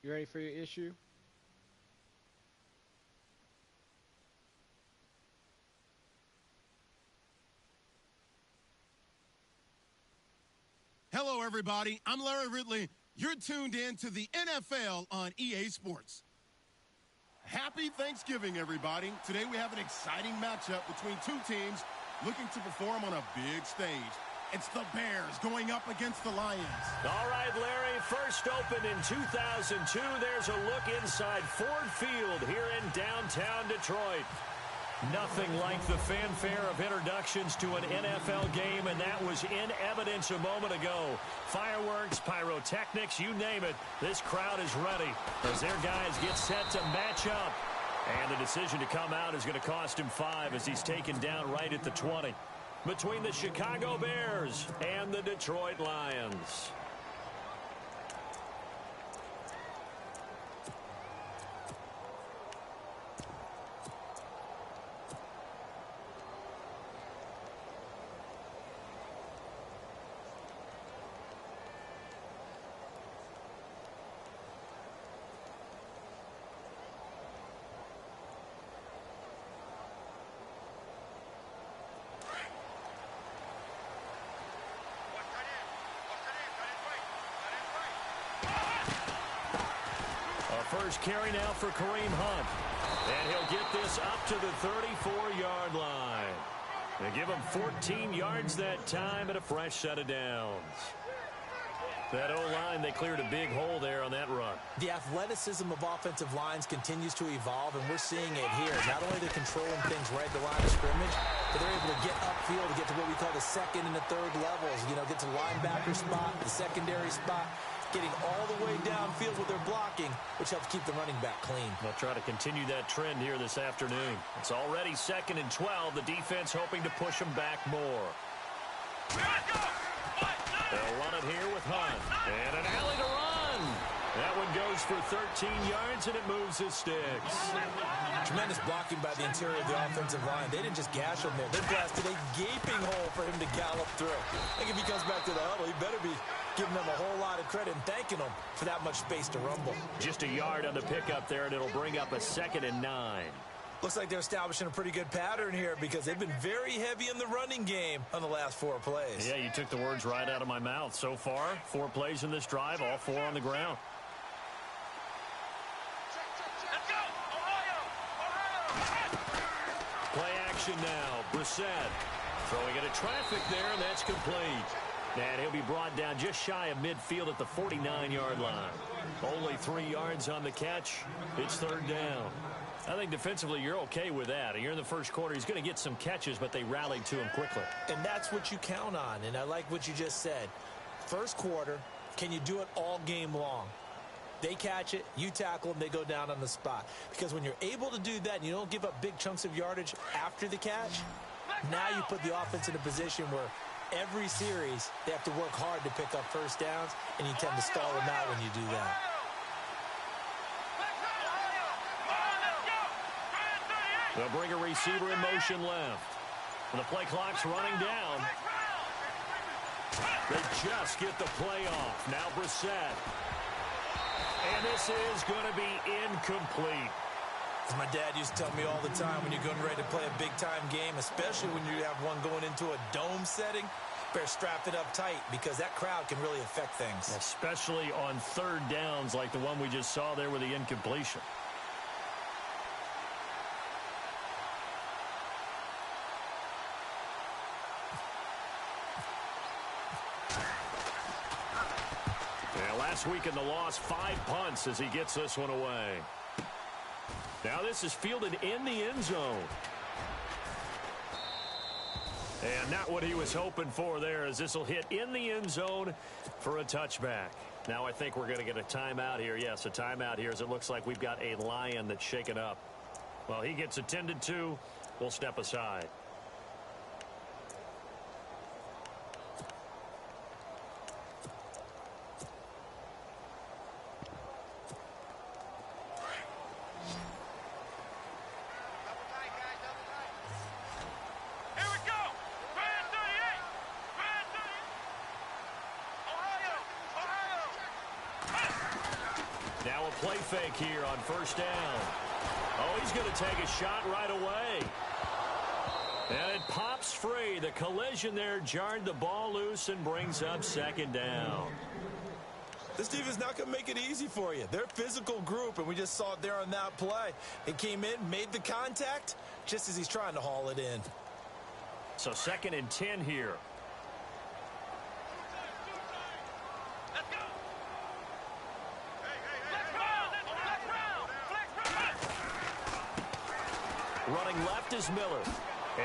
You ready for your issue? Hello, everybody. I'm Larry Ridley. You're tuned in to the NFL on EA Sports. Happy Thanksgiving, everybody. Today we have an exciting matchup between two teams looking to perform on a big stage. It's the Bears going up against the Lions. All right, Larry, first opened in 2002. There's a look inside Ford Field here in downtown Detroit. Nothing like the fanfare of introductions to an NFL game, and that was in evidence a moment ago. Fireworks, pyrotechnics, you name it. This crowd is ready as their guys get set to match up. And the decision to come out is going to cost him 5 as he's taken down right at the 20. Between the Chicago Bears and the Detroit Lions. First carry now for Kareem Hunt. And he'll get this up to the 34-yard line. They give him 14 yards that time and a fresh set of downs. That O-line, they cleared a big hole there on that run. The athleticism of offensive lines continues to evolve, and we're seeing it here. Not only they're controlling things right at the line of scrimmage, but they're able to get upfield to get to what we call the second and the third levels. You know, get to the linebacker spot, the secondary spot, getting all the way downfield with their blocking, which helps keep the running back clean. They'll try to continue that trend here this afternoon. It's already 2nd and 12. The defense hoping to push them back more. They'll run it here with Hunt. And an alley to run. That one goes for 13 yards, and it moves his sticks. Tremendous blocking by the interior of the offensive line. They didn't just gash him there. They blasted a gaping hole for him to gallop through. I think if he comes back to the huddle, he better be giving them a whole lot of credit and thanking them for that much space to rumble. Just a yard on the pickup there, and it'll bring up a 2nd and 9. Looks like they're establishing a pretty good pattern here because they've been very heavy in the running game on the last 4 plays. Yeah, you took the words right out of my mouth. So far, 4 plays in this drive, all 4 on the ground. Let's go! Ohio! Play action now. Brissett throwing it at traffic there, and that's complete. And he'll be brought down just shy of midfield at the 49-yard line. Only 3 yards on the catch. It's 3rd down. I think defensively you're okay with that. You're in the first quarter. He's going to get some catches, but they rallied to him quickly. And that's what you count on, and I like what you just said. First quarter, can you do it all game long? They catch it, you tackle them, they go down on the spot. Because when you're able to do that and you don't give up big chunks of yardage after the catch, now you put the offense in a position where every series they have to work hard to pick up first downs, and you tend to stall them out when you do that. They'll bring a receiver in motion left. And the play clock's running down. They just get the play off. Now Brissett. And this is going to be incomplete. As my dad used to tell me all the time, when you're getting ready to play a big-time game, especially when you have one going into a dome setting, better strap it up tight because that crowd can really affect things. Especially on 3rd downs like the one we just saw there with the incompletion. Last week in the loss, 5 punts as he gets this one away. Now this is fielded in the end zone. And not what he was hoping for there, as this will hit in the end zone for a touchback. Now I think we're going to get a timeout here. Yes, a timeout here, as it looks like we've got a Lion that's shaken up. Well, he gets attended to. We'll step aside. play fake here on first down. Oh, he's going to take a shot right away. And it pops free. The collision there jarred the ball loose and brings up second down. This defense is not going to make it easy for you. They're a physical group, and we just saw it there on that play. It came in, made the contact, just as he's trying to haul it in. So 2nd and 10 here. Running left is Miller.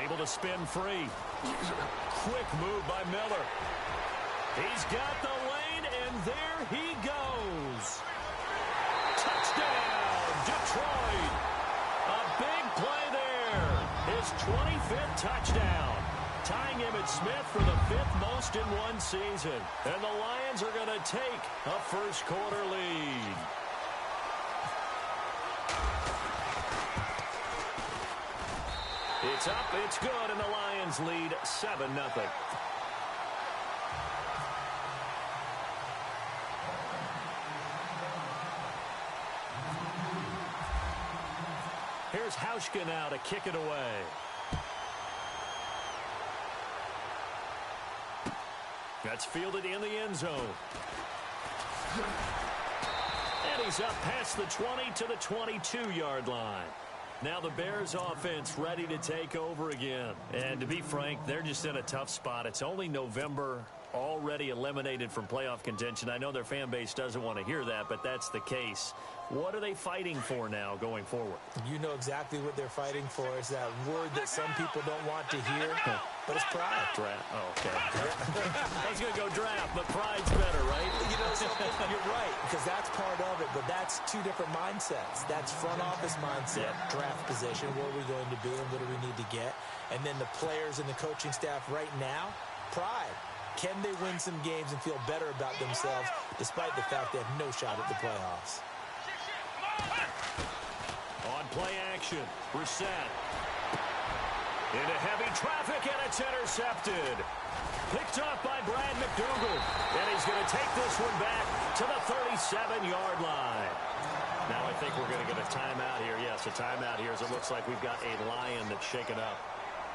Able to spin free. Quick move by Miller. He's got the lane, and there he goes. Touchdown, Detroit. A big play there. His 25th touchdown. Tying Emmitt Smith for the 5th most in one season. And the Lions are going to take a first-quarter lead. It's up, it's good, and the Lions lead 7-0. Here's Hauschka now to kick it away. That's fielded in the end zone. And he's up past the 20 to the 22-yard line. Now the Bears offense ready to take over again. And to be frank, they're just in a tough spot. It's only November, already eliminated from playoff contention. I know their fan base doesn't want to hear that, but that's the case. What are they fighting for now going forward? You know exactly what they're fighting for. Is that word that some people don't want to hear, but it's pride. Draft. Oh, okay. I was going to go draft, but pride's better, right? You know something? You're right, because that's part of it, but that's two different mindsets. That's front office mindset, draft position, where are we going to be and what do we need to get? And then the players and the coaching staff right now, pride. Can they win some games and feel better about themselves despite the fact they have no shot at the playoffs? On play action, Brissett. Into heavy traffic, and it's intercepted. Picked up by Brad McDougal. And he's going to take this one back to the 37-yard line. Now I think we're going to get a timeout here. Yes, a timeout here as it looks like we've got a Lion that's shaken up.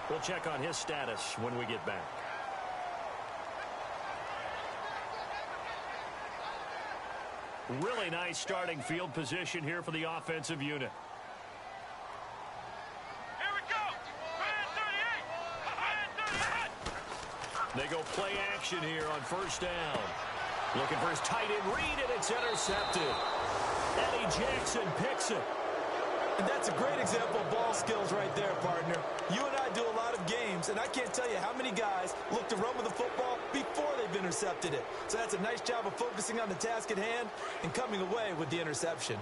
We'll check on his status when we get back. Really nice starting field position here for the offensive unit. Here we go. They go play action here on first down. Looking for his tight end read, and it's intercepted. Eddie Jackson picks it. And that's a great example of ball skills right there, partner. You and I do a lot of games, and I can't tell you how many guys look to run with the football before they've intercepted it. So that's a nice job of focusing on the task at hand and coming away with the interception.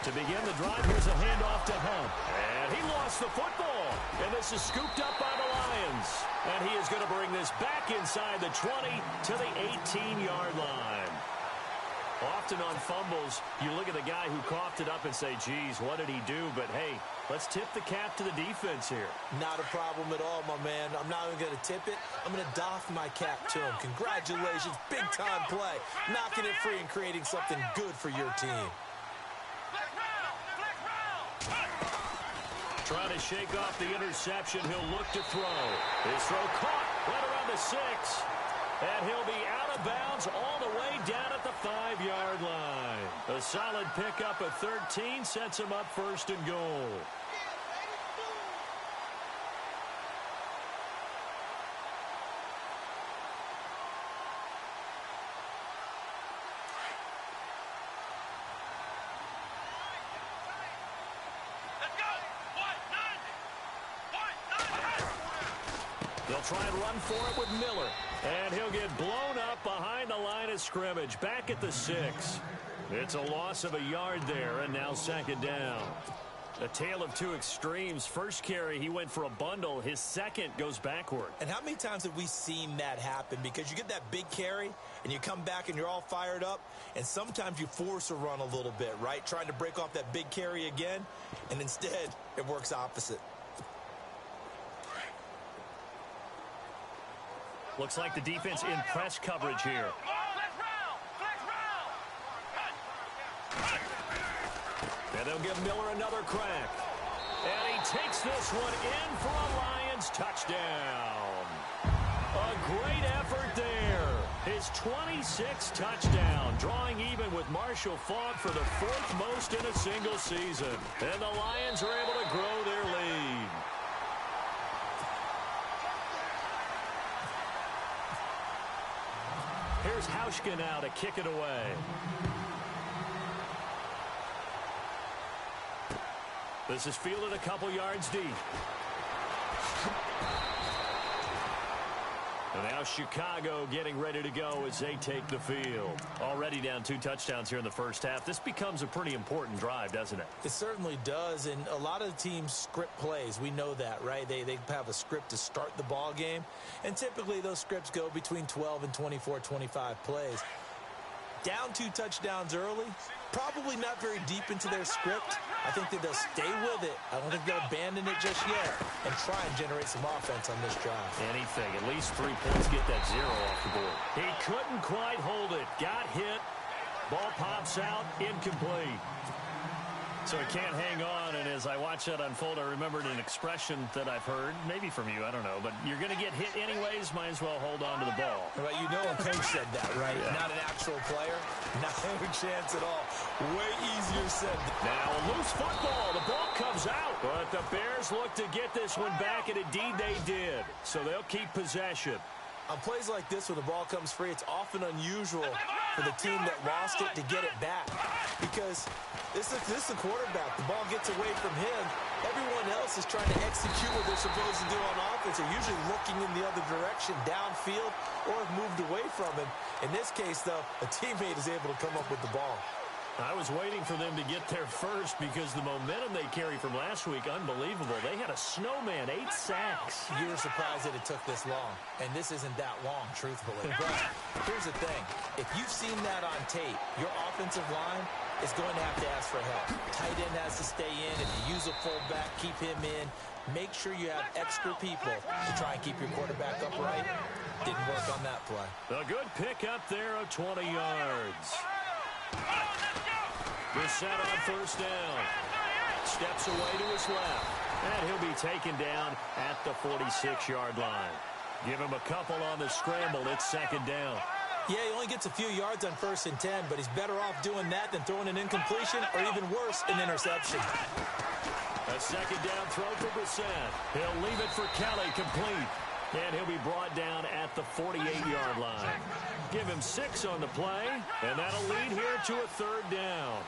To begin the drive, here's a handoff to Hunt. And he lost the football. And this is scooped up by the Lions. And he is going to bring this back inside the 20 to the 18-yard line. Often on fumbles, you look at the guy who coughed it up and say, geez, what did he do? But, hey, let's tip the cap to the defense here. Not a problem at all, my man. I'm not even going to tip it. I'm going to doff my cap to him. Congratulations. Big-time play. Knocking it free and creating something good for your team. Trying to shake off the interception. He'll look to throw. His throw caught right around the 6. And he'll be out of bounds all the way down at the 5-yard line. A solid pickup at 13 sets him up first and goal. They'll try and run for it with Miller. And he'll get blown up behind the line of scrimmage. Back at the 6. It's a loss of a yard there, and now second down. A tale of two extremes. First carry, he went for a bundle. His second goes backward. And how many times have we seen that happen? Because you get that big carry, and you come back and you're all fired up, and sometimes you force a run a little bit, right? Trying to break off that big carry again, and instead it works opposite. Looks like the defense in press coverage here. And they'll give Miller another crack. And he takes this one in for a Lions touchdown. A great effort there. His 26th touchdown, drawing even with Marshall Faulk for the 4th most in a single season. And the Lions are able to grow their lead. Here's Hauschka now to kick it away. This is fielded a couple yards deep. And now Chicago getting ready to go as they take the field. Already down 2 touchdowns here in the first half. This becomes a pretty important drive, doesn't it? It certainly does, and a lot of teams script plays. We know that, right? They have a script to start the ball game, and typically those scripts go between 12 and 24, 25 plays. Down 2 touchdowns early, probably not very deep into their script. I think that they'll stay with it. I don't think they'll abandon it just yet and try and generate some offense on this drive. Anything, at least 3 points, get that 0 off the board. He couldn't quite hold it. Got hit. Ball pops out, incomplete. So he can't hang on, and as I watch that unfold, I remembered an expression that I've heard, maybe from you, I don't know, but you're going to get hit anyways, might as well hold on to the ball. Right, you know a coach said that, right? Yeah. Not an actual player, not a chance at all. Way easier said. Now a loose football, the ball comes out, but the Bears look to get this one back, and indeed they did. So they'll keep possession. On plays like this where the ball comes free, it's often unusual for the team that lost it to get it back. Because this is the quarterback. The ball gets away from him. Everyone else is trying to execute what they're supposed to do on offense. They're usually looking in the other direction, downfield, or have moved away from him. In this case, though, a teammate is able to come up with the ball. I was waiting for them to get there first because the momentum they carry from last week, unbelievable. They had a snowman, 8 sacks. You were surprised that it took this long, and this isn't that long, truthfully. But here's the thing. If you've seen that on tape, your offensive line is going to have to ask for help. Tight end has to stay in. If you use a fullback, keep him in. Make sure you have extra people to try and keep your quarterback upright. Didn't work on that play. A good pick up there of 20 yards. Brissett on first down. Steps away to his left. And he'll be taken down at the 46-yard line. Give him a couple on the scramble. It's 2nd down. Yeah, he only gets a few yards on 1st and 10, but he's better off doing that than throwing an incompletion or even worse, an interception. A 2nd down throw for Brissett. He'll leave it for Kelly, complete. And he'll be brought down at the 48-yard line. Give him 6 on the play, and that'll lead here to a 3rd down.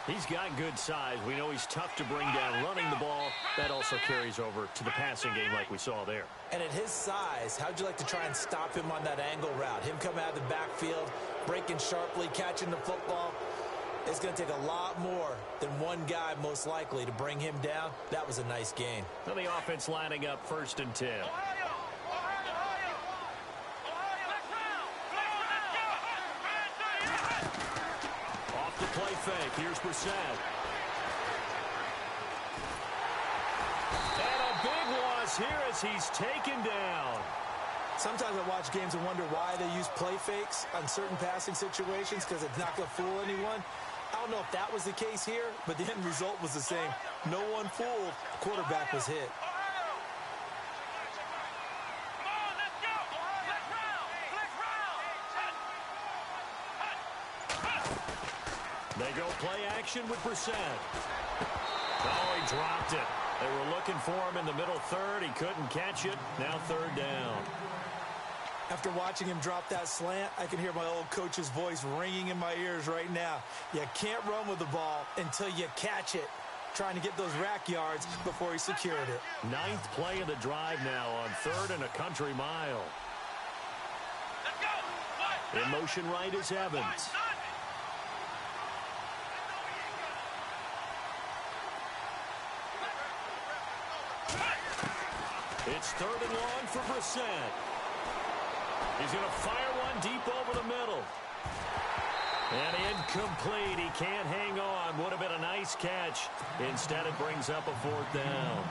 He's got good size. We know he's tough to bring down running the ball. That also carries over to the passing game like we saw there. And at his size, how'd you like to try and stop him on that angle route? Him coming out of the backfield, breaking sharply, catching the football. It's going to take a lot more than one guy, most likely, to bring him down. That was a nice gain. And the offense lining up 1st and 10. Play fake. Here's Brissett. And a big loss here as he's taken down. Sometimes I watch games and wonder why they use play fakes on certain passing situations because it's not going to fool anyone. I don't know if that was the case here, but the end result was the same. No one fooled. The quarterback was hit. They go play action with Brissett. Oh, he dropped it. They were looking for him in the middle 3rd. He couldn't catch it. Now 3rd down. After watching him drop that slant, I can hear my old coach's voice ringing in my ears right now. You can't run with the ball until you catch it. Trying to get those rack yards before he secured it. 9th play of the drive now on 3rd and a country mile. In motion right is Evans. It's 3rd and long for Brissett. He's going to fire one deep over the middle. And incomplete. He can't hang on. Would have been a nice catch. Instead, it brings up a 4th down.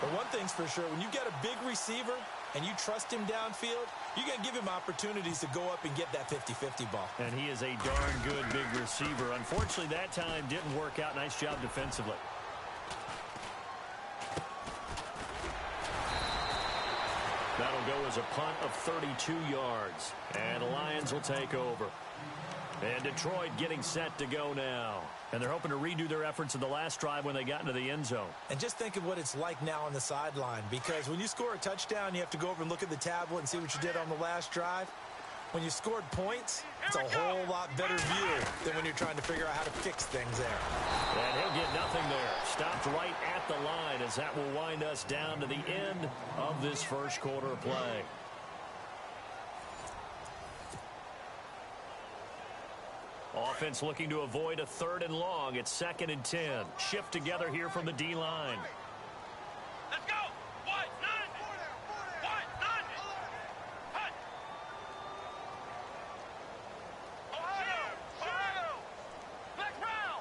But one thing's for sure, when you get a big receiver and you trust him downfield, you're going to give him opportunities to go up and get that 50-50 ball. And he is a darn good big receiver. Unfortunately, that time didn't work out. Nice job defensively. That'll go as a punt of 32 yards. And the Lions will take over. And Detroit getting set to go now. And they're hoping to redo their efforts in the last drive when they got into the end zone. And just think of what it's like now on the sideline. Because when you score a touchdown, you have to go over and look at the tablet and see what you did on the last drive. When you scored points, it's a whole lot better view than when you're trying to figure out how to fix things there. And he'll get nothing there. Stopped right at the line as that will wind us down to the end of this first quarter of play. Offense looking to avoid a 3rd and long. It's 2nd and 10. Shift together here from the D-line. Let's go. What? None. What? None. Hut. Ohio. Flex round.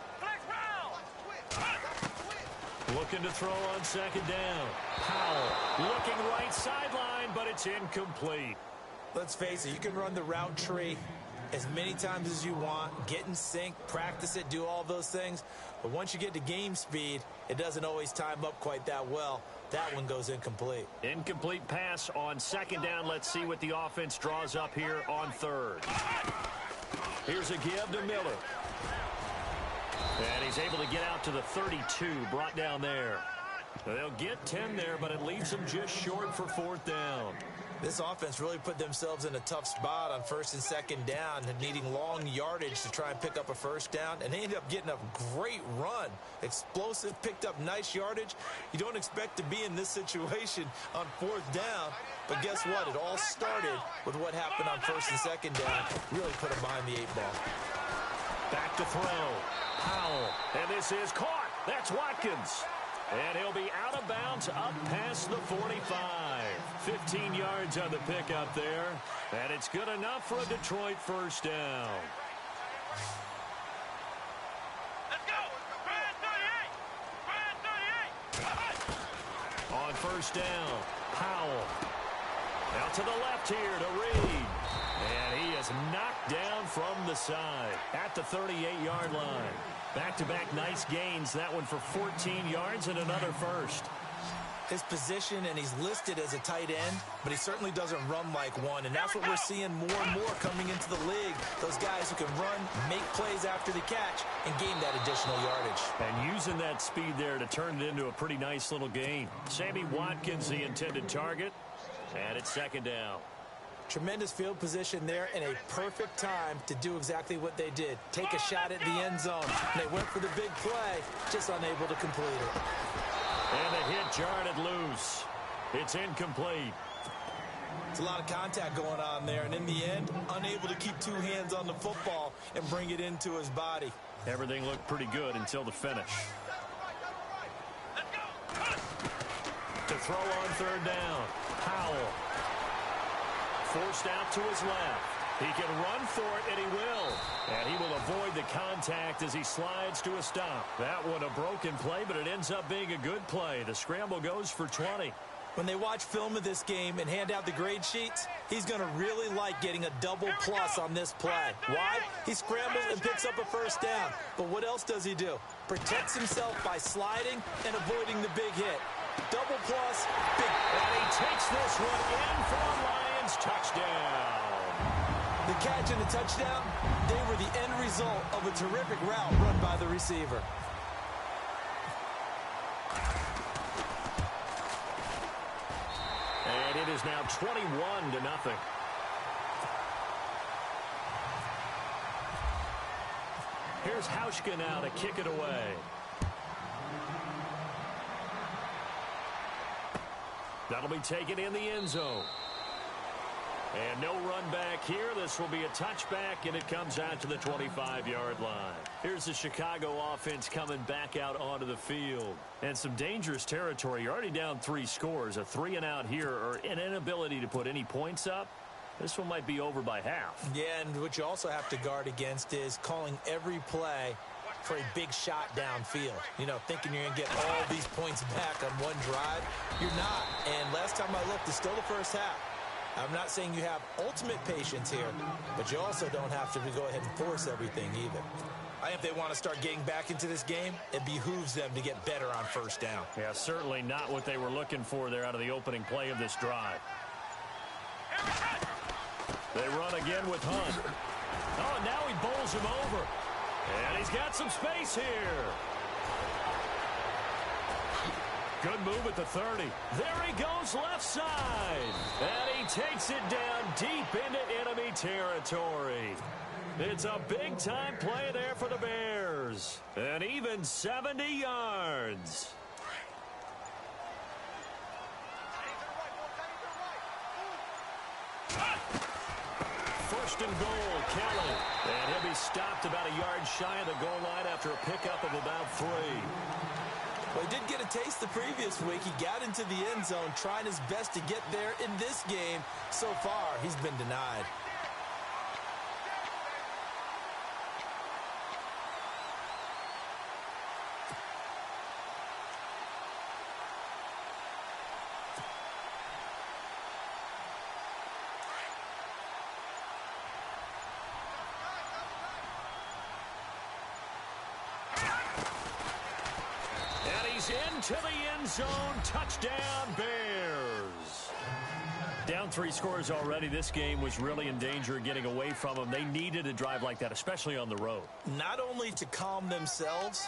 Looking to throw on 2nd down. Powell looking right sideline, but it's incomplete. Let's face it, you can run the route tree as many times as you want, get in sync, practice it, do all those things. But once you get to game speed, it doesn't always time up quite that well. That one goes incomplete. Incomplete pass on 2nd down. Let's see what the offense draws up here on 3rd. Here's a give to Miller. And he's able to get out to the 32, brought down there. They'll get 10 there, but it leaves them just short for 4th down. This offense really put themselves in a tough spot on 1st and 2nd down, needing long yardage to try and pick up a 1st down, and they ended up getting a great run. Explosive, picked up nice yardage. You don't expect to be in this situation on 4th down, but guess what? It all started with what happened on 1st and 2nd down. Really put them behind the 8 ball. Back to throw. Powell, and this is caught. That's Watkins. And he'll be out of bounds up past the 45. 15 yards on the pickup there. And it's good enough for a Detroit 1st down. Let's go. Brad 38. On 1st down, Powell. Out to the left here to Reed. And he is knocked down from the side at the 38-yard line. Back-to-back nice gains. That one for 14 yards and another 1st. His position, and he's listed as a tight end, but he certainly doesn't run like one, and that's what we're seeing more and more coming into the league. Those guys who can run, make plays after the catch, and gain that additional yardage. And using that speed there to turn it into a pretty nice little gain. Sammy Watkins, the intended target, and it's 2nd down. Tremendous field position there and a perfect time to do exactly what they did. Take a shot at the end zone. And they went for the big play, just unable to complete it. And the hit jarred it loose. It's incomplete. It's a lot of contact going on there, and in the end, unable to keep 2 hands on the football and bring it into his body. Everything looked pretty good until the finish. To throw on 3rd down, Powell. Forced out to his left. He can run for it, and he will. And he will avoid the contact as he slides to a stop. That one a broken play, but it ends up being a good play. The scramble goes for 20. When they watch film of this game and hand out the grade sheets, he's going to really like getting a double plus on this play. Why? He scrambles and picks up a 1st down. But what else does he do? Protects himself by sliding and avoiding the big hit. Double plus, big. And he takes this one in for a Lions touchdown. The catch and the touchdown, they were the end result of a terrific route run by the receiver. And it is now 21-0. Here's Hauschka now to kick it away. That'll be taken in the end zone. And no run back here. This will be a touchback, and it comes out to the 25-yard line. Here's the Chicago offense coming back out onto the field. And some dangerous territory. You're already down 3 scores. A 3-and-out here, or an inability to put any points up. This one might be over by half. Yeah, and what you also have to guard against is calling every play for a big shot downfield. You know, thinking you're going to get all these points back on one drive. You're not. And last time I looked, it's still the first half. I'm not saying you have ultimate patience here, but you also don't have to go ahead and force everything either. I think if they want to start getting back into this game, it behooves them to get better on first down. Yeah, certainly not what they were looking for there out of the opening play of this drive. They run again with Hunt. Oh, now he bowls him over. And he's got some space here. Good move at the 30. There he goes left side. And he takes it down deep into enemy territory. It's a big-time play there for the Bears. And even 70 yards. First and goal, Kelly. And he'll be stopped about a yard shy of the goal line after a pickup of about 3. Well, he did get a taste the previous week. He got into the end zone, trying his best to get there in this game. So far, he's been denied. Into the end zone. Touchdown, Bears. Down 3 scores already. This game was really in danger of getting away from them. They needed a drive like that, especially on the road. Not only to calm themselves,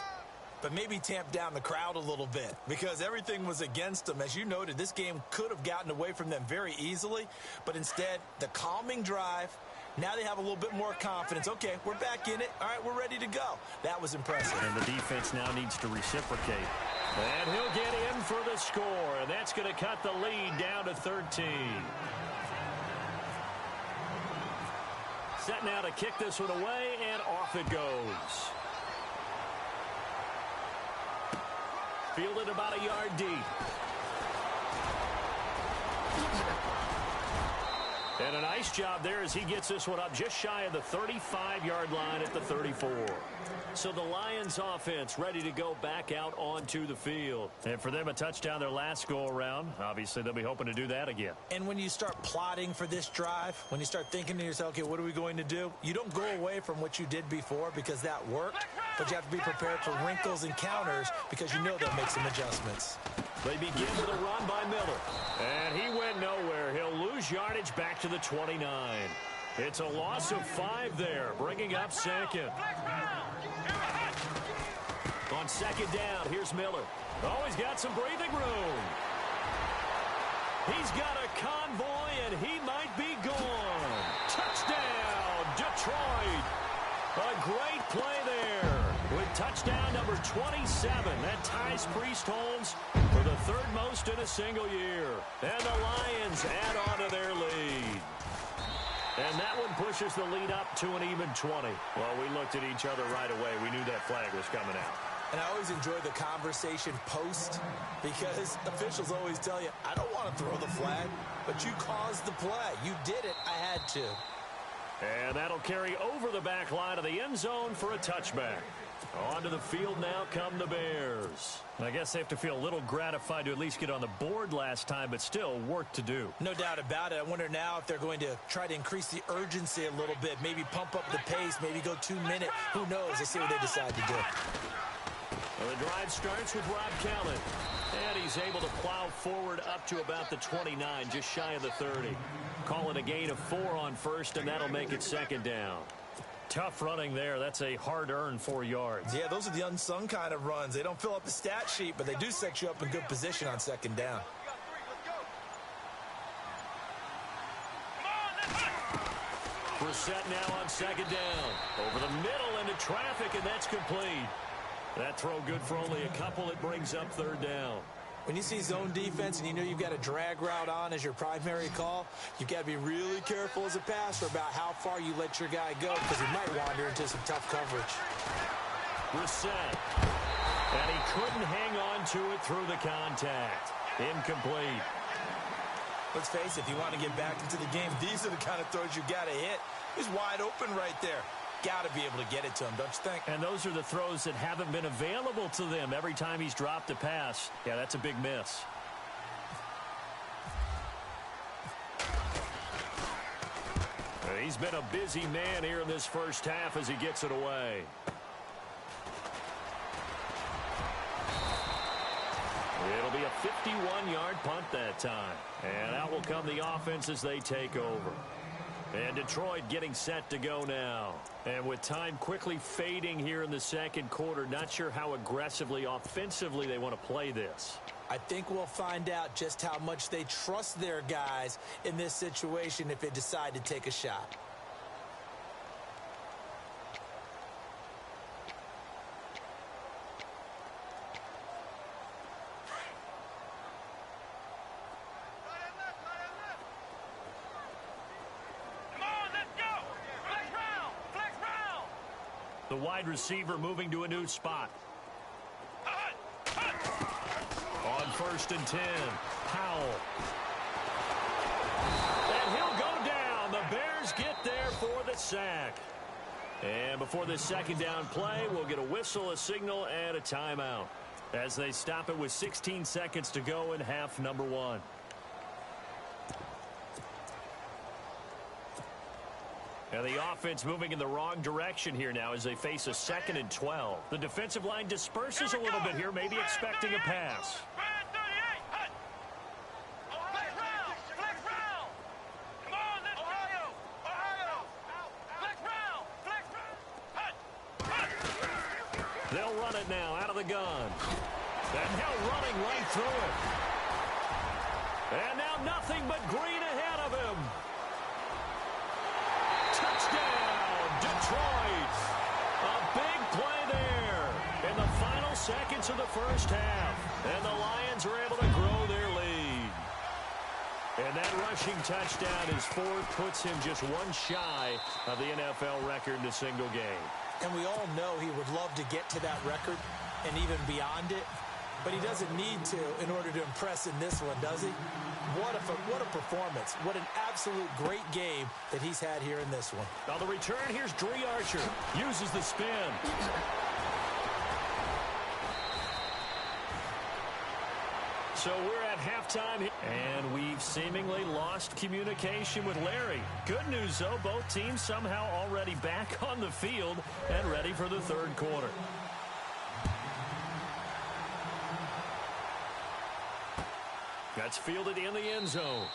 but maybe tamp down the crowd a little bit because everything was against them. As you noted, this game could have gotten away from them very easily, but instead, the calming drive. Now they have a little bit more confidence. Okay, we're back in it. All right, we're ready to go. That was impressive. And the defense now needs to reciprocate. And he'll get in for the score, and that's going to cut the lead down to 13. Set now to kick this one away, and off it goes. Fielded about a yard deep. And a nice job there as he gets this one up just shy of the 35-yard line at the 34. So the Lions offense ready to go back out onto the field. And for them, a touchdown their last go-around. Obviously, they'll be hoping to do that again. And when you start plotting for this drive, when you start thinking to yourself, okay, what are we going to do? You don't go away from what you did before because that worked, but you have to be prepared for wrinkles and counters because you know they'll make some adjustments. They begin with a run by Miller. And he went nowhere. He'll lose yardage back to the 29. It's a loss of 5 there, bringing up second. On second down, here's Miller. Oh, he's got some breathing room. He's got a convoy, and he might be gone. Touchdown, Detroit. A great play there. With touchdown number 27, that ties Priest Holmes for the 3rd most in a single year. And the Lions add on to their lead. And that one pushes the lead up to an even 20. Well, we looked at each other right away. We knew that flag was coming out. And I always enjoy the conversation post because officials always tell you, I don't want to throw the flag, but you caused the play. You did it. I had to. And that'll carry over the back line of the end zone for a touchback. Onto the field now come the Bears. I guess they have to feel a little gratified to at least get on the board last time, but still work to do. No doubt about it. I wonder now if they're going to try to increase the urgency a little bit, maybe pump up the pace, maybe go 2-minute. Who knows? Let's see what they decide to do. Well, the drive starts with Rob Callan. And he's able to plow forward up to about the 29, just shy of the 30. Call it a gain of 4 on first, and that'll make it second down. Tough running there. That's a hard-earned 4 yards. Yeah, those are the unsung kind of runs. They don't fill up the stat sheet, but they do set you up in good position on second down. Brissett now on second down. Over the middle into traffic, and that's complete. That throw good for only a couple. It brings up 3rd down. When you see zone defense and you know you've got a drag route on as your primary call, you've got to be really careful as a passer about how far you let your guy go because he might wander into some tough coverage. Brissett. And he couldn't hang on to it through the contact. Incomplete. Let's face it, if you want to get back into the game, these are the kind of throws you got to hit. He's wide open right there. got to be able to get it to him, don't you think? And those are the throws that haven't been available to them every time he's dropped a pass. Yeah, that's a big miss. He's been a busy man here in this first half as he gets it away. It'll be a 51-yard punt that time. And out will come the offense as they take over. And Detroit getting set to go now. And with time quickly fading here in the second quarter, not sure how aggressively, offensively they want to play this. I think we'll find out just how much they trust their guys in this situation if they decide to take a shot. The wide receiver moving to a new spot. On 1st and 10, Powell. And he'll go down. The Bears get there for the sack. And before this second down play, we'll get a whistle, a signal, and a timeout as they stop it with 16 seconds to go in half number 1. And the offense moving in the wrong direction here now as they face a 2nd and 12. The defensive line disperses a little bit here, maybe expecting a pass. They'll run it now out of the gun. And now running right through it. And now nothing but green ahead of him. Touchdown, Detroit. A big play there in the final seconds of the first half. And the Lions are able to grow their lead. And that rushing touchdown, his 4th, puts him just one shy of the NFL record in a single game. And we all know he would love to get to that record and even beyond it. But he doesn't need to in order to impress in this one, does he? What a performance. What an absolute great game that he's had here in this one. Now the return, here's Dree Archer. Uses the spin. So we're at halftime, and we've seemingly lost communication with Larry. Good news, though, both teams somehow already back on the field and ready for the third quarter. That's fielded in the end zone.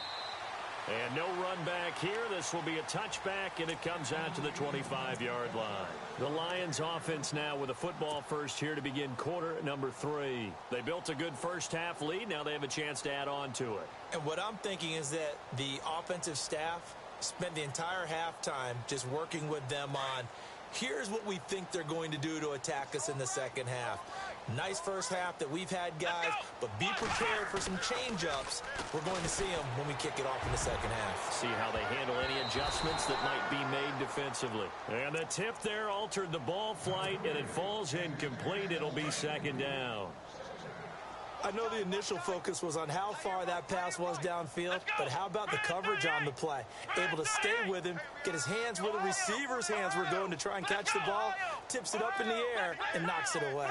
And no run back here. This will be a touchback, and it comes out to the 25-yard line. The Lions offense now with a football first here to begin quarter number 3. They built a good first half lead. Now they have a chance to add on to it. And what I'm thinking is that the offensive staff spent the entire halftime just working with them on, here's what we think they're going to do to attack us in the second half. Nice first half that we've had, guys, but be prepared for some change-ups. We're going to see them when we kick it off in the second half. See how they handle any adjustments that might be made defensively. And the tip there altered the ball flight, and it falls incomplete. It'll be second down. I know the initial focus was on how far that pass was downfield, but how about the coverage on the play? Able to stay with him, get his hands where the receiver's hands were going to try and catch the ball, tips it up in the air, and knocks it away.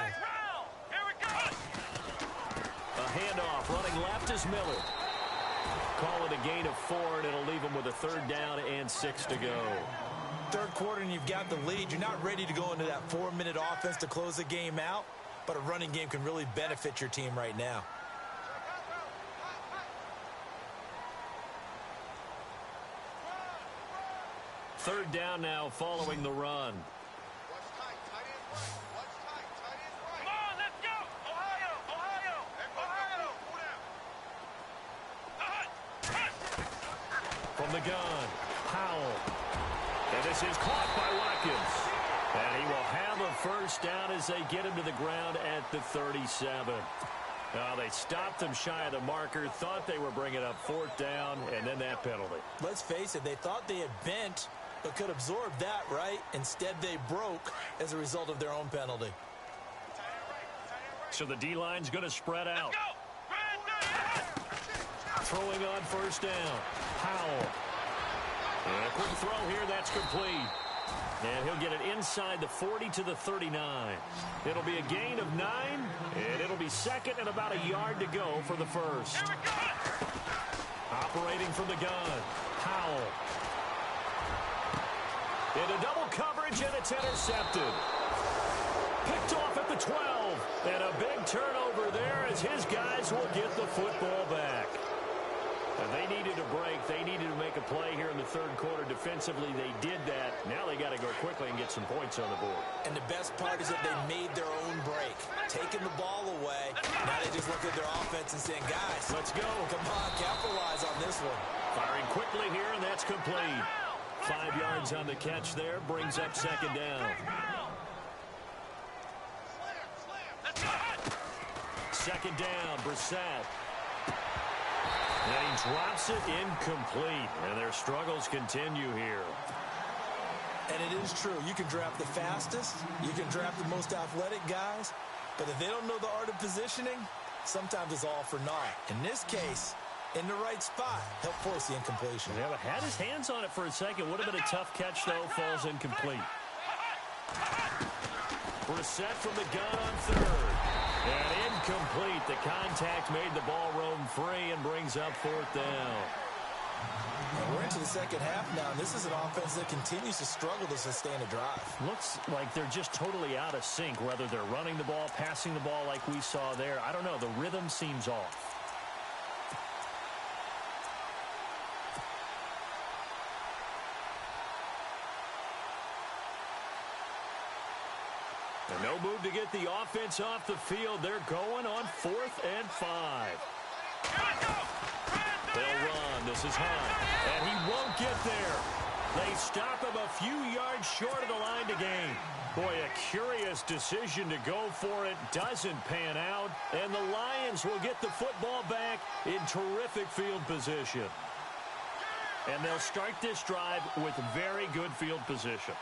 A handoff running left is Miller. Call it a gain of 4, and it'll leave him with a 3rd down and 6 to go. Third quarter, and you've got the lead. You're not ready to go into that 4-minute offense to close the game out, but a running game can really benefit your team right now. Third down now following the run. From the gun, Powell. And this is caught by Watkins. And he will have a first down as they get him to the ground at the 37. Now they stopped him shy of the marker, thought they were bringing up 4th down, and then that penalty. Let's face it, they thought they had bent, but could absorb that, right? Instead, they broke as a result of their own penalty. So the D-line's going to spread out. Throwing on first down. Powell. And a quick throw here, that's complete. And He'll get it inside the 40 to the 39. It'll be a gain of 9, and it'll be second and about a yard to go for the first. Operating from the gun, Powell. Into double coverage, and it's intercepted. Picked off at the 12, and a big turnover there as his guys will get the football back. And they needed a break. They needed to make a play here in the third quarter. Defensively, they did that. Now they got to go quickly and get some points on the board. And the best part is that they made their own break. Taking the ball away. Now they just look at their offense and saying, guys, let's go. Come on, capitalize on this one. Firing quickly here, and that's complete. 5 yards on the catch there. Brings up second down. Second down, Brissett. And he drops it incomplete. And their struggles continue here. And it is true. You can draft the fastest. You can draft the most athletic guys. But if they don't know the art of positioning, sometimes it's all for naught. In this case, in the right spot, help force the incompletion. Yeah, but had his hands on it for a second. Would have been a tough catch, though. Falls incomplete. Brissett from the gun on third. And incomplete. The contact made the ball roam free and brings up fourth down. And we're into the second half now, and this is an offense that continues to struggle to sustain a drive. Looks like they're just totally out of sync, whether they're running the ball, passing the ball like we saw there. I don't know. The rhythm seems off. And no move to get the offense off the field. They're going on 4th and 5. They'll run. This is Hunt. And he won't get there. They stop him a few yards short of the line to gain. Boy, a curious decision to go for it. Doesn't pan out. And the Lions will get the football back in terrific field position. And they'll start this drive with very good field position.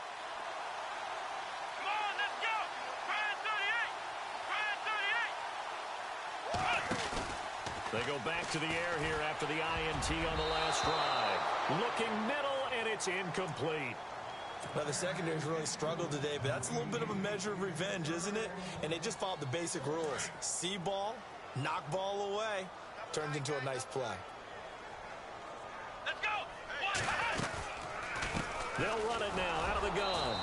They go back to the air here after the INT on the last drive. Looking middle, and it's incomplete. Now, the secondary's really struggled today, but that's a little bit of a measure of revenge, isn't it? And they just followed the basic rules. See ball, knock ball away, turns into a nice play. Let's go! They'll run it now out of the gun.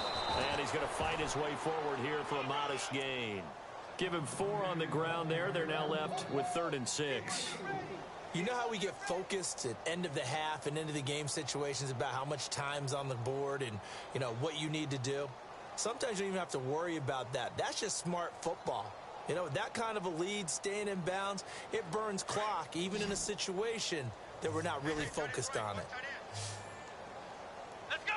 And he's going to fight his way forward here for a modest gain. Give him 4 on the ground there. They're now left with 3rd and 6. You know how we get focused at end of the half and end of the game situations about how much time's on the board and, you know, what you need to do? Sometimes you don't even have to worry about that. That's just smart football. You know, that kind of a lead, staying in bounds, it burns clock, even in a situation that we're not really focused on it. Let's go!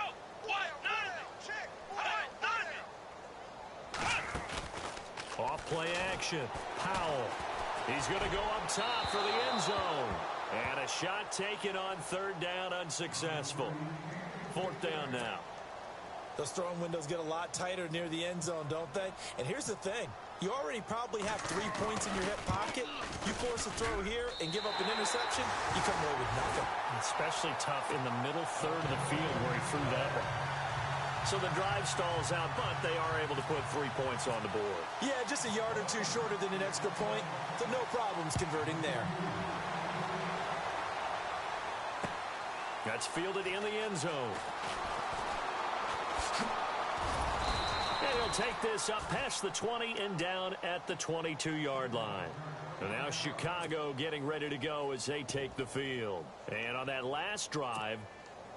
Off-play action. Powell. He's going to go up top for the end zone. And a shot taken on 3rd down, unsuccessful. 4th down now. Those throwing windows get a lot tighter near the end zone, don't they? And here's the thing. You already probably have 3 points in your hip pocket. You force a throw here and give up an interception, you come away with nothing. Especially tough in the middle third of the field where he threw that one. So the drive stalls out, but they are able to put 3 points on the board. Yeah, just a yard or 2 shorter than an extra point, so no problems converting there. That's fielded in the end zone. And he'll take this up past the 20 and down at the 22-yard line. And now Chicago getting ready to go as they take the field. And on that last drive,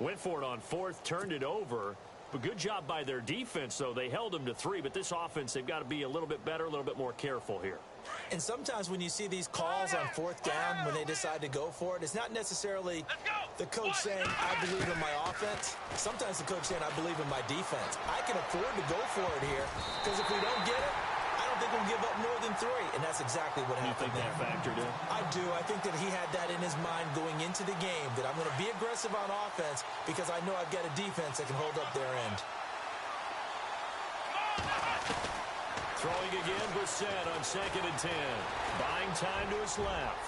went for it on 4th, turned it over. But good job by their defense, though. They held them to 3, but this offense, they've got to be a little bit better, a little bit more careful here. And sometimes when you see these calls on 4th down, when they decide to go for it, it's not necessarily the coach saying, I believe in my offense. Sometimes the coach saying, I believe in my defense. I can afford to go for it here, because if we don't get it, I don't think we'll give up more than 3. And that's exactly what happened there. You think that factored in? I do. I think that he had that in his mind going into the game, that I'm going to be aggressive on offense because I know I've got a defense that can hold up their end. Throwing again, Brissett on 2nd and 10. Buying time to his left.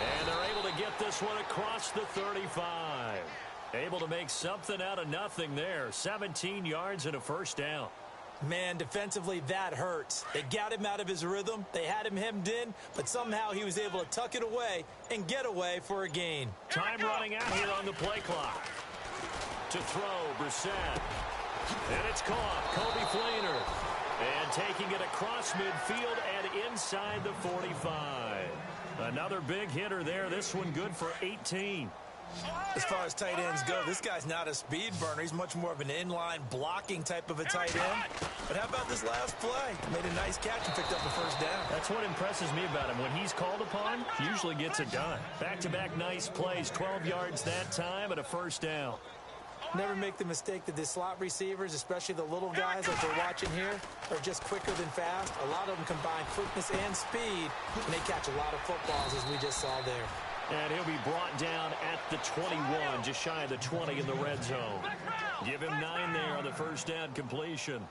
And they're able to get this one across the 35. Able to make something out of nothing there. 17 yards and a first down. Man, defensively, that hurts. They got him out of his rhythm. They had him hemmed in, but somehow he was able to tuck it away and get away for a gain. Time running out here on the play clock. To throw, Brissett. And it's caught. Kobe Fleener. And taking it across midfield and inside the 45. Another big hitter there. This one good for 18. As far as tight ends go, this guy's not a speed burner. He's much more of an inline blocking type of a tight end. But how about this last play? Made a nice catch and picked up a first down. That's what impresses me about him. When he's called upon, he usually gets it done. Back-to-back nice plays, 12 yards that time and a first down. Never make the mistake that the slot receivers, especially the little guys like we're watching here, are just quicker than fast. A lot of them combine quickness and speed, and they catch a lot of footballs, as we just saw there. And he'll be brought down at the 21, just shy of the 20 in the red zone. Give him 9 there on the first down completion.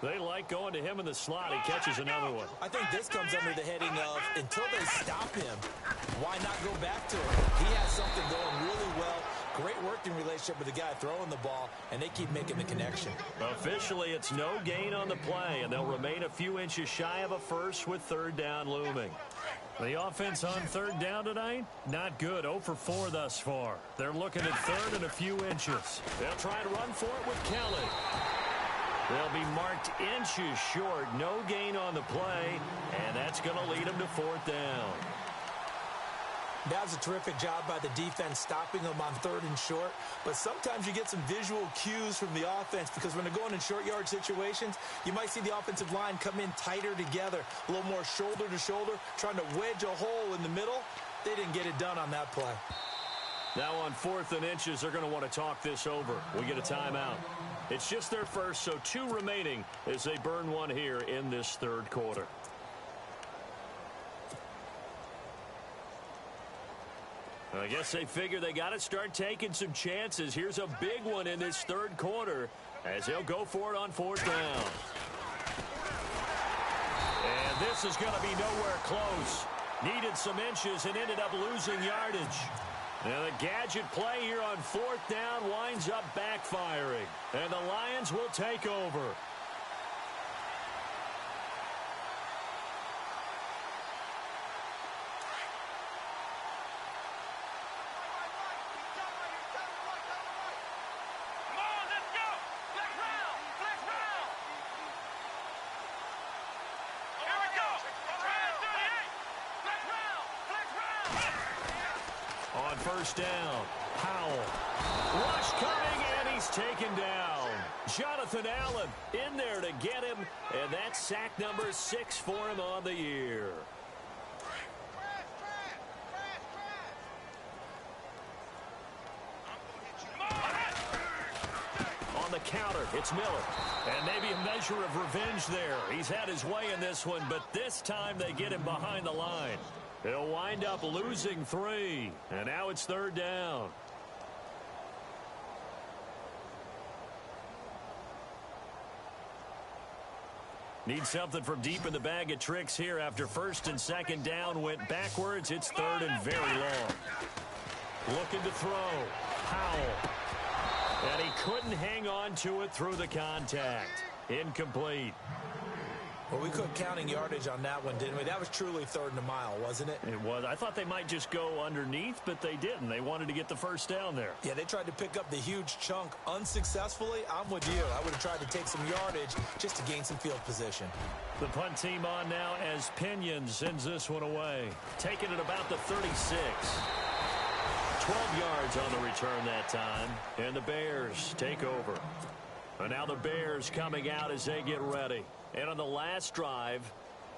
They like going to him in the slot. He catches another one. I think this comes under the heading of, until they stop him, why not go back to him? He has something going really well. Great working relationship with the guy throwing the ball, and they keep making the connection. Officially, it's no gain on the play, and they'll remain a few inches shy of a first with third down looming. The offense on third down tonight, not good. 0 for 4 thus far. They're looking at third and a few inches. They'll try to run for it with Kelly. They'll be marked inches short. No gain on the play, and that's going to lead them to fourth down. That was a terrific job by the defense stopping them on third and short. But sometimes you get some visual cues from the offense because when they're going in short yard situations, you might see the offensive line come in tighter together, a little more shoulder to shoulder, trying to wedge a hole in the middle. They didn't get it done on that play. Now on 4th and inches, they're going to want to talk this over. We get a timeout. It's just their first, so 2 remaining as they burn one here in this third quarter. I guess they figure they got to start taking some chances. Here's a big one in this third quarter as they'll go for it on 4th down. And this is going to be nowhere close. Needed some inches and ended up losing yardage. Now the gadget play here on 4th down winds up backfiring. And the Lions will take over. First down. Powell. Rush coming, and he's taken down. Jonathan Allen in there to get him, and that's sack number 6 for him on the year. On the counter, it's Miller. And maybe a measure of revenge there. He's had his way in this one, but this time they get him behind the line. He'll wind up losing 3, and now it's third down. Need something from deep in the bag of tricks here after first and second down went backwards. It's third and very long. Looking to throw. Powell. And he couldn't hang on to it through the contact. Incomplete. Well, we quit counting yardage on that one, didn't we? That was truly third and a mile, wasn't it? It was. I thought they might just go underneath, but they didn't. They wanted to get the first down there. Yeah, they tried to pick up the huge chunk unsuccessfully. I'm with you. I would have tried to take some yardage just to gain some field position. The punt team on now as Pinion sends this one away. Taking it about the 36. 12 yards on the return that time. And the Bears take over. And now the Bears coming out as they get ready. And on the last drive,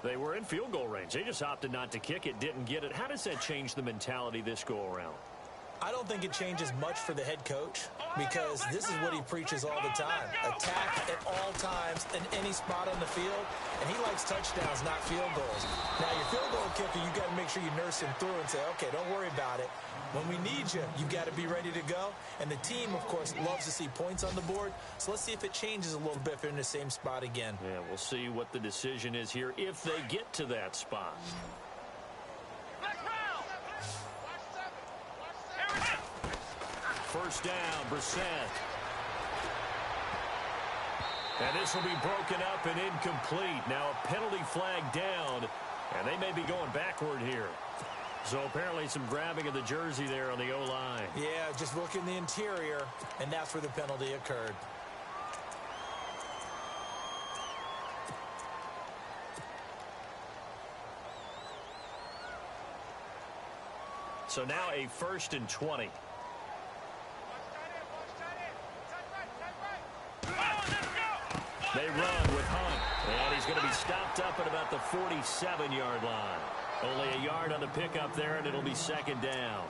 they were in field goal range. They just opted not to kick it, didn't get it. How does that change the mentality this go-around? I don't think it changes much for the head coach because this is what he preaches all the time. Attack at all times in any spot on the field, and he likes touchdowns, not field goals. Now, your field goal kicker, you got to make sure you nurse him through and say, okay, don't worry about it. When we need you, you got to be ready to go. And the team, of course, loves to see points on the board. So let's see if it changes a little bit if they're in the same spot again. Yeah, we'll see what the decision is here if they get to that spot. 4 first down, Brissett. And this will be broken up and incomplete. Now a penalty flag down, and they may be going backward here. So apparently some grabbing of the jersey there on the O-line. Yeah, just look in the interior, and that's where the penalty occurred. So now a 1st and 20. They run with Hunt, and he's going to be stopped up at about the 47-yard line. Only a yard on the pickup there, and it'll be 2nd down.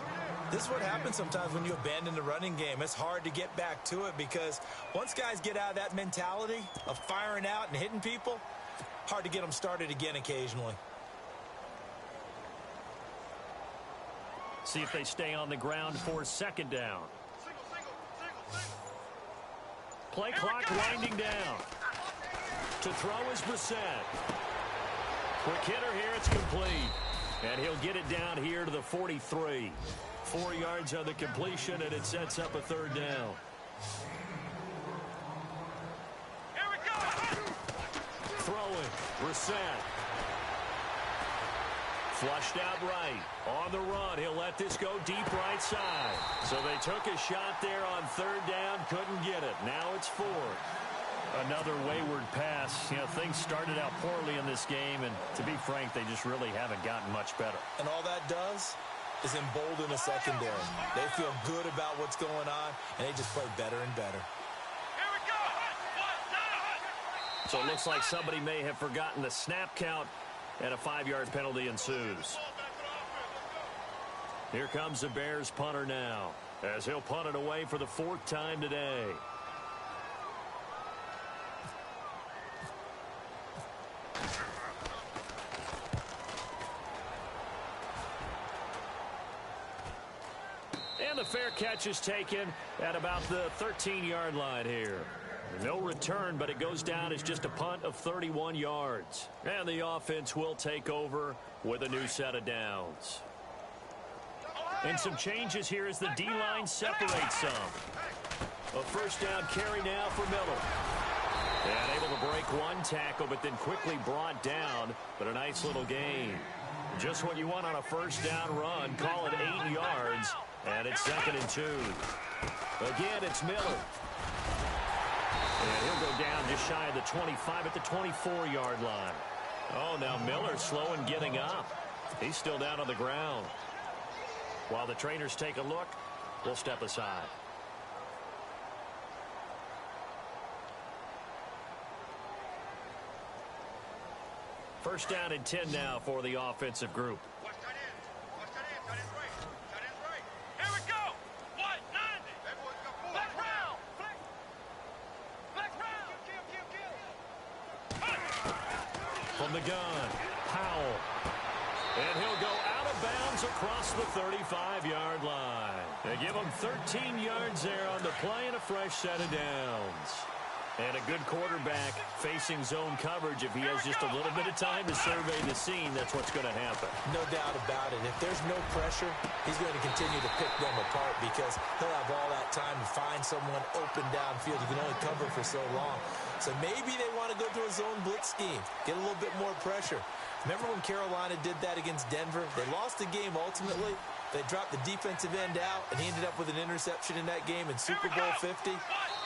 This is what happens sometimes when you abandon the running game. It's hard to get back to it because once guys get out of that mentality of firing out and hitting people, hard to get them started again occasionally. See if they stay on the ground for 2nd down. Play clock winding down. To throw is Brissett. Quick hitter here, it's complete. And he'll get it down here to the 43. 4 yards on the completion, and it sets up a 3rd down. Here we go! Throwing, Brissett. Flushed out right. On the run, he'll let this go deep right side. So they took a shot there on 3rd down, couldn't get it. Now it's 4th. Another wayward pass. You know, things started out poorly in this game, and to be frank, they just really haven't gotten much better. And all that does is embolden the secondary. They feel good about what's going on, and they just play better and better. Here we go! So it looks like somebody may have forgotten the snap count, and a 5-yard penalty ensues. Here comes the Bears punter now, as he'll punt it away for the 4th time today. And the fair catch is taken at about the 13-yard line here. No return, but it goes down as just a punt of 31 yards. And the offense will take over with a new set of downs. And some changes here as the D-line separates some. A 1st down carry now for Miller. And able to break one tackle, but then quickly brought down. But a nice little gain. Just what you want on a 1st down run. Call it 8 yards. And it's 2nd and 2. Again, it's Miller. And he'll go down just shy of the 25 at the 24-yard line. Oh, now Miller's slow in getting up. He's still down on the ground. While the trainers take a look, we'll step aside. First down and 10 now for the offensive group. Watch tight end. Watch tight end. Tight end's right. Tight end's right. Here we go! What? 90! Everyone's got 4. Flex round! Flex round! Kill! From the gun, Powell. And he'll go out of bounds across the 35-yard line. They give him 13 yards there on the play and a fresh set of downs. And a good quarterback facing zone coverage. If he has just a little bit of time to survey the scene, that's what's going to happen. No doubt about it. If there's no pressure, he's going to continue to pick them apart because he'll have all that time to find someone open downfield. You can only cover for so long. So maybe they want to go to a zone blitz scheme, get a little bit more pressure. Remember when Carolina did that against Denver? They lost the game ultimately. They dropped the defensive end out, and he ended up with an interception in that game in Super Bowl 50.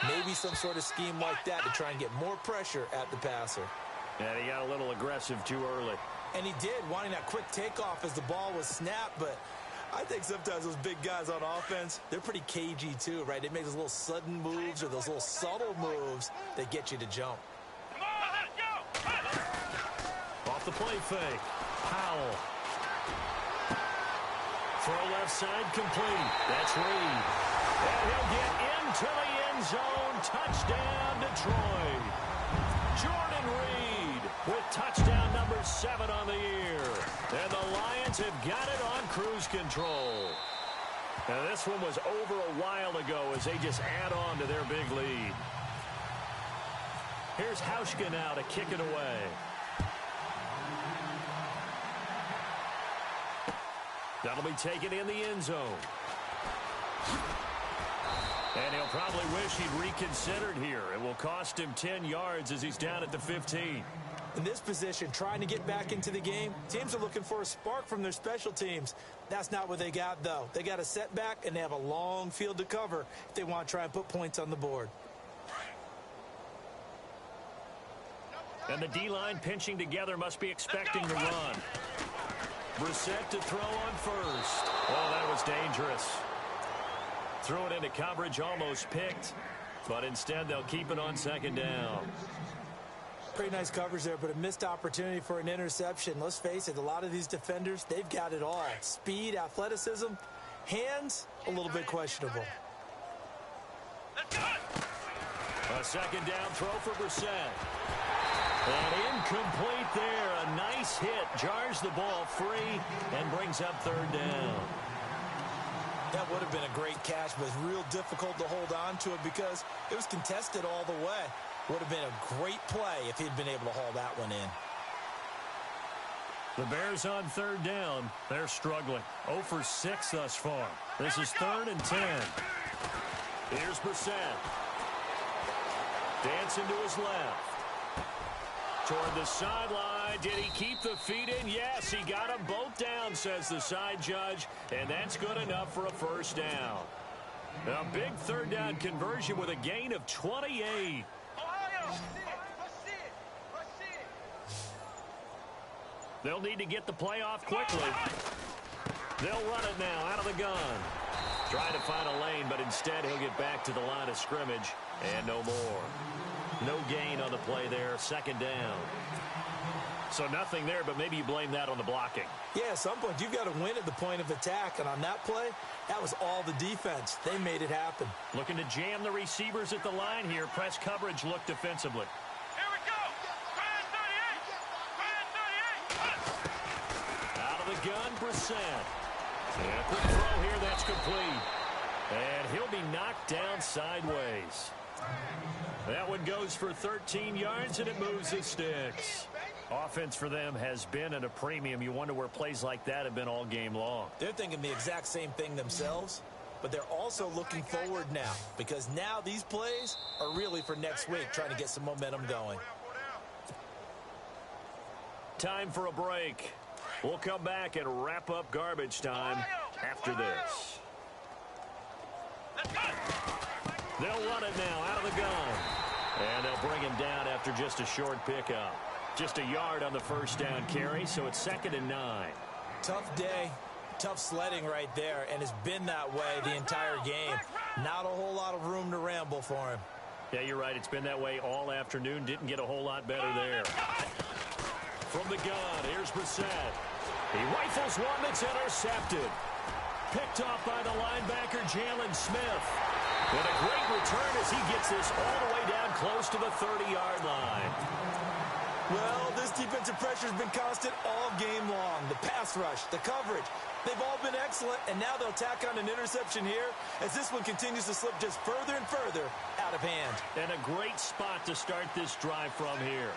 Maybe some sort of scheme like that to try and get more pressure at the passer. And he got a little aggressive too early. And he did, wanting that quick takeoff as the ball was snapped, but I think sometimes those big guys on offense, they're pretty cagey too, right? They make those little sudden moves or those little subtle moves that get you to jump. Off the play fake. Powell. Throw left side complete. That's Reed. And he'll get into the end zone. Touchdown, Detroit. Jordan Reed with touchdown number 7 on the year. And the Lions have got it on cruise control. And this one was over a while ago as they just add on to their big lead. Here's Hauschka now to kick it away. That'll be taken in the end zone. And he'll probably wish he'd reconsidered here. It will cost him 10 yards as he's down at the 15. In this position, trying to get back into the game, teams are looking for a spark from their special teams. That's not what they got, though. They got a setback, and they have a long field to cover if they want to try and put points on the board. And the D-line pinching together must be expecting to run. Brissett to throw on first. Oh, that was dangerous. Threw it into coverage, almost picked. But instead, they'll keep it on second down. Pretty nice coverage there, but a missed opportunity for an interception. Let's face it, a lot of these defenders, they've got it all. Speed, athleticism, hands, a little bit questionable. A second down throw for Brissett. And incomplete there. A nice hit. Jars the ball free and brings up third down. That would have been a great catch, but it's real difficult to hold on to it because it was contested all the way. Would have been a great play if he'd been able to haul that one in. The Bears on third down. They're struggling. 0 for 6 thus far. This is 3rd and 10. Here's Brissett. Dancing to his left. Toward the sideline. Did he keep the feet in? Yes, he got them both down, says the side judge. And that's good enough for a first down. A big third down conversion with a gain of 28. They'll need to get the play off quickly. They'll run it now out of the gun. Trying to find a lane, but instead he'll get back to the line of scrimmage. And no more. No gain on the play there. Second down. So nothing there, but maybe you blame that on the blocking. Yeah, at some point you've got to win at the point of attack. And on that play, that was all the defense. They made it happen. Looking to jam the receivers at the line here. Press coverage look defensively. Here we go. Out of the gun, Brissett. And a quick throw here, that's complete. And he'll be knocked down sideways. That one goes for 13 yards, and it moves the sticks. Offense for them has been at a premium. You wonder where plays like that have been all game long. They're thinking the exact same thing themselves, but they're also looking forward now because now these plays are really for next week, trying to get some momentum going. Time for a break. We'll come back and wrap up garbage time after this. They'll run it now out of the gun. And they'll bring him down after just a short pickup. Just a yard on the first down carry, so it's 2nd and 9. Tough day, tough sledding right there, and it's been that way the entire game. Not a whole lot of room to ramble for him. Yeah, you're right. It's been that way all afternoon. Didn't get a whole lot better there. From the gun, here's Brissett. He rifles one that's intercepted. Picked off by the linebacker, Jalen Smith. And a great return as he gets this all the way down close to the 30-yard line. Well, this defensive pressure has been constant all game long. The pass rush, the coverage, they've all been excellent, and now they'll tack on an interception here as this one continues to slip just further and further out of hand. And a great spot to start this drive from here.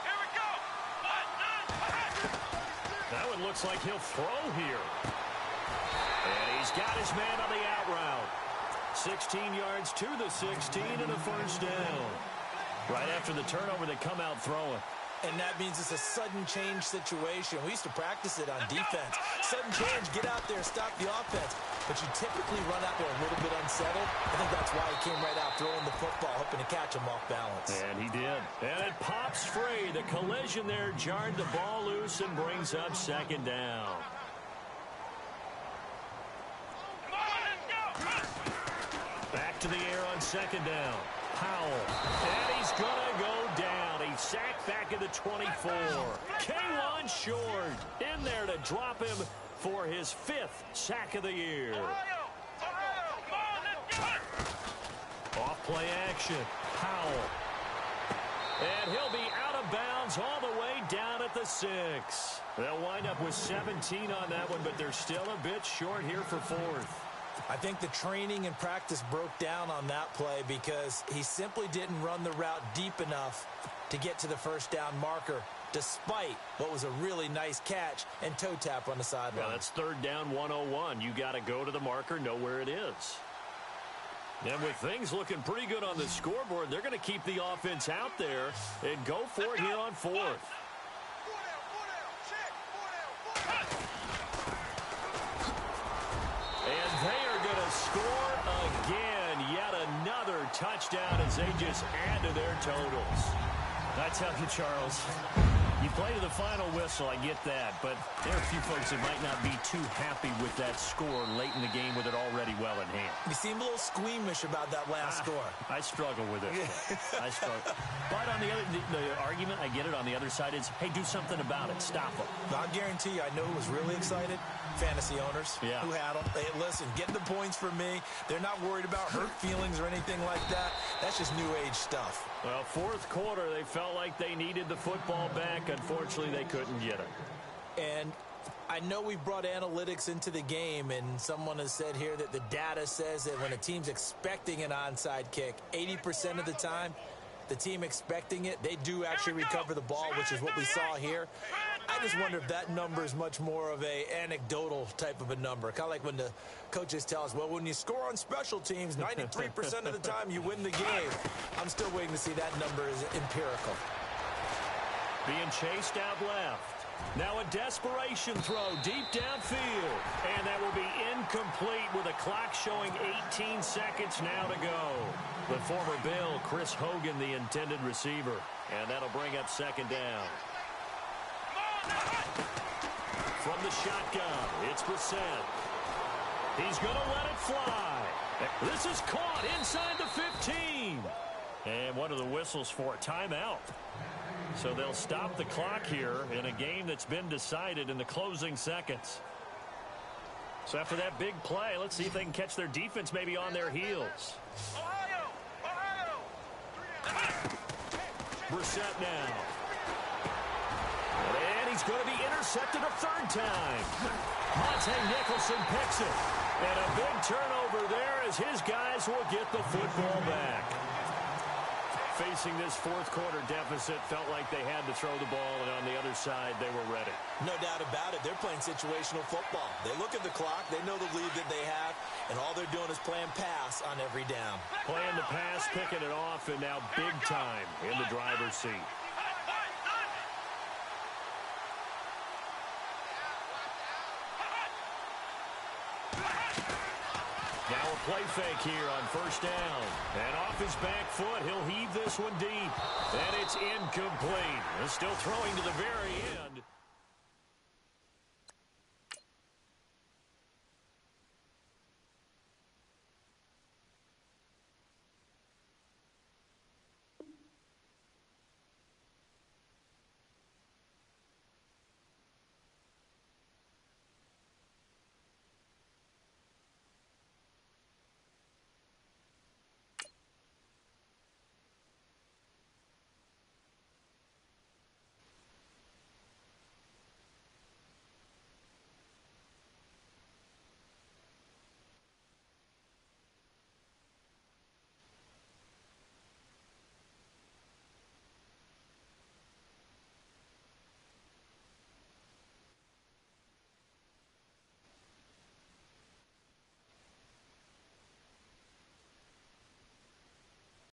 Here we go. That one looks like he'll throw here. And he's got his man on the out route. 16 yards to the 16 and a first down. Right after the turnover, they come out throwing. And that means it's a sudden change situation. We used to practice it on defense. Sudden change, get out there, stop the offense. But you typically run out there a little bit unsettled. I think that's why he came right out throwing the football, hoping to catch him off balance. And he did. And it pops free. The collision there jarred the ball loose and brings up second down. Back to the air on second down. Powell. And he's going to go down. He's sacked back at the 24. K1 short. In there to drop him for his 5th sack of the year. Off play action. Powell. And he'll be out of bounds all the way down at the 6. They'll wind up with 17 on that one, but they're still a bit short here for 4th. I think the training and practice broke down on that play because he simply didn't run the route deep enough to get to the first down marker. despite what was a really nice catch and toe tap on the sideline. Yeah, that's third down 101. You got to go to the marker, know where it is. And with things looking pretty good on the scoreboard, they're going to keep the offense out there and go for it here on fourth. And they are going to score again. Yet another touchdown as they just add to their totals. I tell you, Charles, you play to the final whistle, I get that, but there are a few folks that might not be too happy with that score late in the game with it already well in hand. You seem a little squeamish about that last score. I struggle with it. I struggle. But on the argument, I get it, on the other side is, hey, do something about it. Stop them. I'll guarantee you, I know who was really excited. Fantasy owners who had them. Hey, listen, get the points for me. They're not worried about hurt feelings or anything like that. That's just new age stuff. Well, fourth quarter, they felt like they needed the football back. Unfortunately, they couldn't get it. And I know we brought analytics into the game, and someone has said here that the data says that when a team's expecting an onside kick, 80% of the time, the team expecting it, they do actually recover the ball, which is what we saw here. I just wonder if that number is much more of a anecdotal type of a number. Kind of like when the coaches tell us, well, when you score on special teams, 93% of the time you win the game. I'm still waiting to see that number is empirical. Being chased out left. Now a desperation throw deep downfield. And that will be incomplete with a clock showing 18 seconds now to go. The former Bill, Chris Hogan, the intended receiver. And that'll bring up second down. From the shotgun, it's Brissett. He's going to let it fly. This is caught inside the 15. And what are the whistles for? Timeout. So they'll stop the clock here in a game that's been decided in the closing seconds. So after that big play, let's see if they can catch their defense maybe on their heels. Brissett now. And he's going to be intercepted a third time. Monte Nicholson picks it. And a big turnover there as his guys will get the football back. Facing this fourth quarter deficit, felt like they had to throw the ball, and on the other side, they were ready. No doubt about it. They're playing situational football. They look at the clock. They know the lead that they have, and all they're doing is playing pass on every down. Playing the pass, picking it off, and now big time in the driver's seat. Now a play fake here on first down. And off his back foot, he'll heave this one deep. And it's incomplete. They're still throwing to the very end.